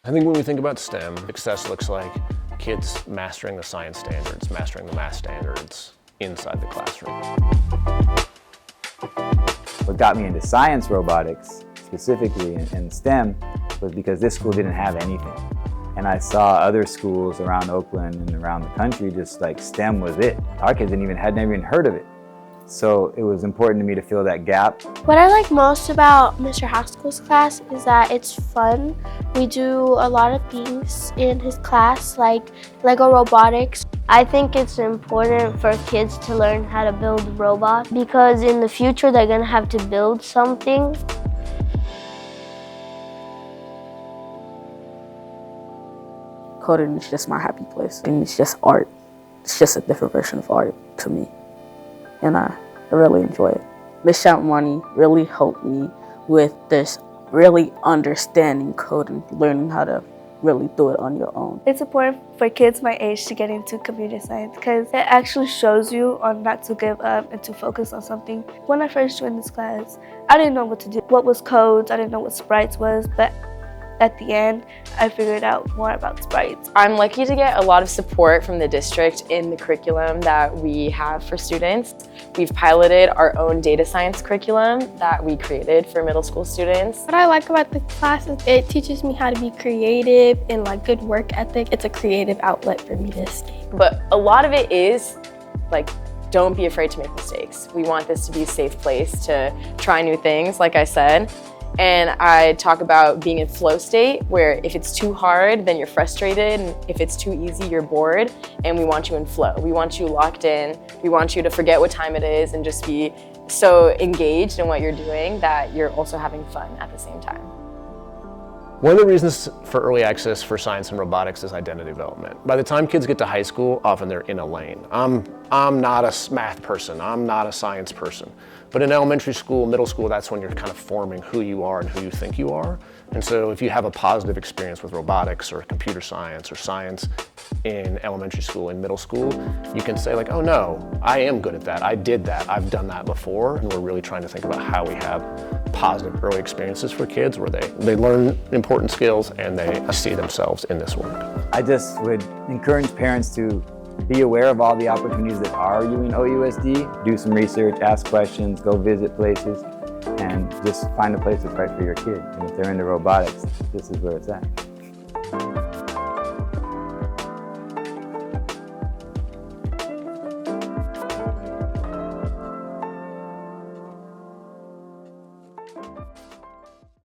I think when we think about STEM, success looks like kids mastering the science standards, mastering the math standards inside the classroom. What got me into science robotics, specifically in STEM, was because this school didn't have anything. And I saw other schools around Oakland and around the country, just like STEM was it. Our kids had never even heard of it. So it was important to me to fill that gap. What I like most about Mr. Haskell's class is that it's fun. We do a lot of things in his class, like Lego robotics. I think it's important for kids to learn how to build robots because in the future they're going to have to build something. Coding is just my happy place, and it's just art. It's just a different version of art to me, and I really enjoy it. Ms. Chatwani really helped me with this really understanding coding, learning how to really do it on your own. It's important for kids my age to get into computer science because it actually shows you on not to give up and to focus on something. When I first joined this class, I didn't know what to do. What was codes, I didn't know what sprites was, but at the end, I figured out more about sprites. I'm lucky to get a lot of support from the district in the curriculum that we have for students. We've piloted our own data science curriculum that we created for middle school students. What I like about the class is it teaches me how to be creative and like good work ethic. It's a creative outlet for me to escape. But a lot of it is like, don't be afraid to make mistakes. We want this to be a safe place to try new things, like I said. And I talk about being in flow state, where if it's too hard, then you're frustrated, and if it's too easy, you're bored, and we want you in flow. We want you locked in. We want you to forget what time it is and just be so engaged in what you're doing that you're also having fun at the same time. One of the reasons for early access for science and robotics is identity development. By the time kids get to high school, often they're in a lane. I'm not a math person, I'm not a science person. But in elementary school, middle school, that's when you're kind of forming who you are and who you think you are. And so if you have a positive experience with robotics or computer science or science in elementary school and middle school, you can say like, oh no, I am good at that, I did that, I've done that before. And we're really trying to think about how we have positive early experiences for kids where they learn important skills and they see themselves in this work. I just would encourage parents to be aware of all the opportunities that are in OUSD, do some research, ask questions, go visit places, and just find a place that's right for your kid. And if they're into robotics, this is where it's at.